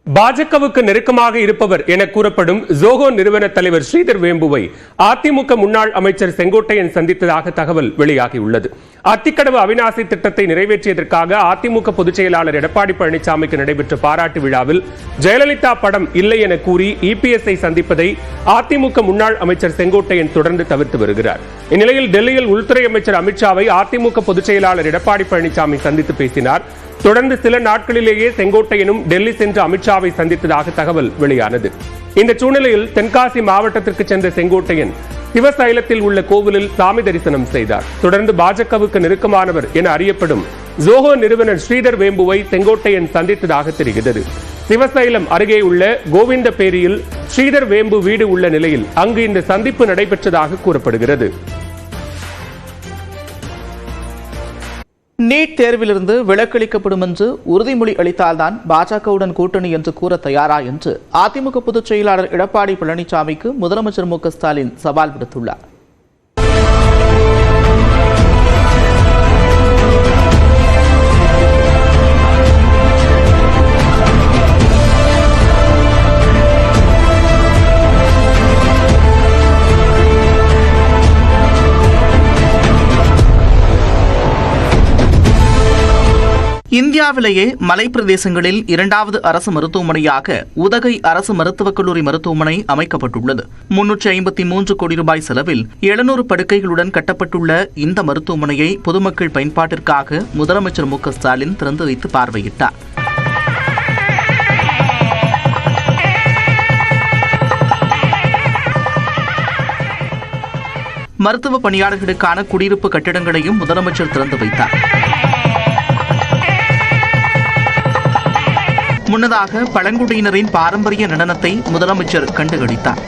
பாஜகவுக்கு நெருக்கமாக இருப்பவர் என கூறப்படும் ஜோஹோ நிறுவன தலைவர் ஸ்ரீதர் வேம்புவை அதிமுக முன்னாள் அமைச்சர் செங்கோட்டையன் சந்தித்ததாக தகவல் வெளியாகியுள்ளது. அத்திக்கடவு அவிநாசி திட்டத்தை நிறைவேற்றியதற்காக அதிமுக பொதுச் செயலாளர் எடப்பாடி பழனிசாமிக்கு நடைபெற்ற பாராட்டு விழாவில் ஜெயலலிதா படம் இல்லை என கூறி இபிஎஸ்ஐ சந்திப்பதை அதிமுக முன்னாள் அமைச்சர் செங்கோட்டையன் தொடர்ந்து தவிர்த்து வருகிறார். இந்நிலையில் டெல்லியில் உள்துறை அமைச்சர் அமித்ஷாவை அதிமுக பொதுச் செயலாளர் எடப்பாடி பழனிசாமி சந்தித்து பேசினார். தொடர்ந்து சில நாட்களிலேயே செங்கோட்டையனும் டெல்லி சென்று அமித்ஷாவை சந்தித்ததாக தகவல் வெளியானது. இந்த சூழ்நிலையில் தென்காசி மாவட்டத்திற்கு சென்ற செங்கோட்டையன் சிவசைலத்தில் உள்ள கோவிலில் சாமி தரிசனம் செய்தார். தொடர்ந்து பாஜகவுக்கு நெருக்கமானவர் என அறியப்படும் ஜோஹோ நிறுவனர் ஸ்ரீதர் வேம்புவை செங்கோட்டையன் சந்தித்ததாக தெரிகிறது. சிவசைலம் அருகே உள்ள கோவிந்தபேரியில் ஸ்ரீதர் வேம்பு வீடு உள்ள நிலையில் அங்கு இந்த சந்திப்பு நடைபெற்றதாக கூறப்படுகிறது. நீட் தேர்விலிருந்து விலக்களிக்கப்படும் என்று உறுதிமொழி அளித்தால்தான் பாஜகவுடன் கூட்டணி என்று கூற தயாரா என்று அதிமுக பொதுச் செயலாளர் எடப்பாடி பழனிசாமிக்கு முதலமைச்சர் மு க ஸ்டாலின் சவால் விடுத்துள்ளார். இந்தியாவிலேயே மலைப்பிரதேசங்களில் இரண்டாவது அரசு மருத்துவமனையாக உதகை அரசு மருத்துவக் கல்லூரி மருத்துவமனை அமைக்கப்பட்டுள்ளது. 353 கோடி ரூபாய் செலவில் 700 படுக்கைகளுடன் கட்டப்பட்டுள்ள இந்த மருத்துவமனையை பொதுமக்கள் பயன்பாட்டிற்காக முதலமைச்சர் மு க ஸ்டாலின் திறந்து வைத்து பார்வையிட்டார். மருத்துவ பணியாளர்களுக்கான குடியிருப்பு கட்டிடங்களையும் முதலமைச்சர் திறந்து வைத்தார். முன்னதாக பழங்குடியினரின் பாரம்பரிய நடனத்தை முதலமைச்சர் கண்டுகளித்தார்.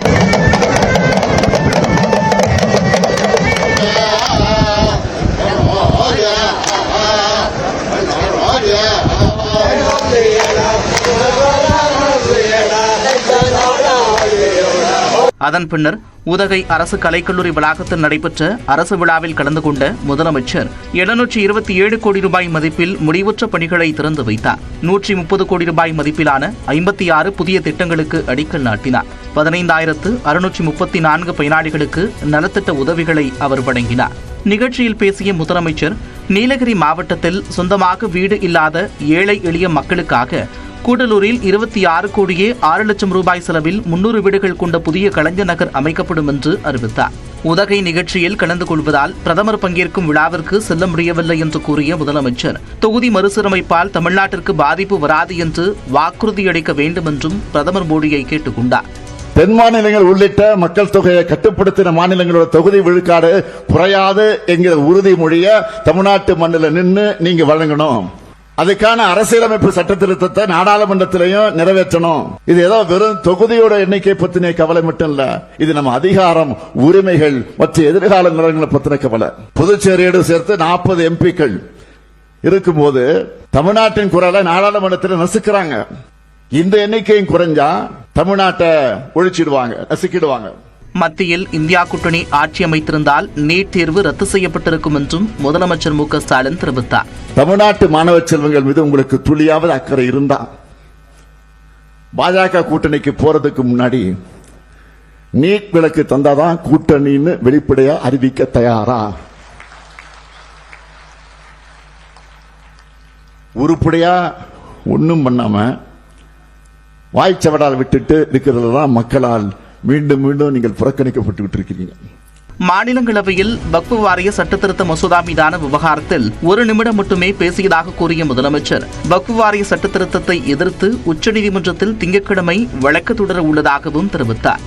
அதன் பின்னர் உதகை அரசு கலைக்கல்லூரி வளாகத்தில் நடைபெற்ற அரசு விழாவில் கலந்து கொண்ட முதலமைச்சர் 727 கோடி ரூபாய் மதிப்பில் முடிவுற்ற பணிகளை திறந்து வைத்தார். 130 கோடி ரூபாய் மதிப்பிலான 56 புதிய திட்டங்களுக்கு அடிக்கல் நாட்டினார். 15,634 பயனாளிகளுக்கு நலத்திட்ட உதவிகளை அவர் வழங்கினார். நிகழ்ச்சியில் பேசிய முதலமைச்சர், நீலகிரி மாவட்டத்தில் சொந்தமாக வீடு இல்லாத ஏழை எளிய மக்களுக்காக கூடலூரில் 26 கோடியே 6 லட்சம் ரூபாய் செலவில் 300 வீடுகள் கொண்ட புதிய கலைஞர் நகர் அமைக்கப்படும் என்று அறிவித்தார். உதகை நிகழ்ச்சியில் கலந்து கொள்வதால் பிரதமர் பங்கேற்கும் விழாவிற்கு செல்ல முடியவில்லை என்று கூறிய முதலமைச்சர், தொகுதி மறுசீரமைப்பால் தமிழ்நாட்டிற்கு பாதிப்பு வராது என்று வாக்குறுதியளிக்க வேண்டும் என்றும் பிரதமர் மோடியை கேட்டுக் கொண்டார். தென் மாநிலங்கள் உள்ளிட்ட மக்கள் தொகையை கட்டுப்படுத்தின மாநிலங்களோட தொகுதி விழுக்காடு குறையாது என்கிற உறுதிமொழியை தமிழ்நாட்டு மண்ணில் நின்று நீங்க வழங்கணும். அதுக்கான அரசியலமைப்பு சட்ட திருத்தத்தை நாடாளுமன்றத்திலையும் நிறைவேற்றணும். இது ஏதோ வெறும் தொகுதியோட எண்ணிக்கை பத்தின கவலை மட்டும் இல்ல, இது நம்ம அதிகாரம், உரிமைகள் மற்றும் எதிர்கால நிலங்களை பத்தின கவலை. புதுச்சேரியோடு சேர்த்து 40 எம்பிக்கள் இருக்கும்போது தமிழ்நாட்டின் குரலை நாடாளுமன்றத்தில் நசுக்கிறாங்க. இந்த எண்ணிக்கையும் குறைஞ்சா தமிழ்நாட்டை ஒழிச்சிடுவாங்க, நசுக்கிடுவாங்க. மத்தியில் இந்தியா கூட்டணி ஆட்சி அமைத்திருந்தால் நீட் தேர்வு ரத்து செய்யப்பட்டிருக்கும் என்றும் முதலமைச்சர் மு க ஸ்டாலின் தெரிவித்தார். தமிழ்நாட்டு மாணவ செல்வங்கள் மீது உங்களுக்கு துளியாவது அக்கறை இருந்தா பாஜக கூட்டணிக்கு போறதுக்கு முன்னாடி நீட் விலக்கு தந்தாதான் கூட்டணின்னு வெளிப்படையா அறிவிக்க தயாரா? உருப்படியா ஒன்னும் பண்ணாம வாய்ச்சவடால் விட்டுட்டு இருக்கிறதுதான் மக்களால் மீண்டும் மீண்டும் நீங்கள் புறக்கணிக்கப்பட்டு இருக்கிறீங்க. மாநிலங்களவையில் வக்ஃபு வாரிய சட்டத்திருத்த மசோதா மீதான விவகாரத்தில் 1 நிமிடம் மட்டுமே பேசியதாக கூறிய முதலமைச்சர், வக்ஃபு வாரிய சட்டத்திருத்தத்தை எதிர்த்து உச்சநீதிமன்றத்தில் திங்கட்கிழமை வழக்கு தொடர உள்ளதாகவும் தெரிவித்தார்.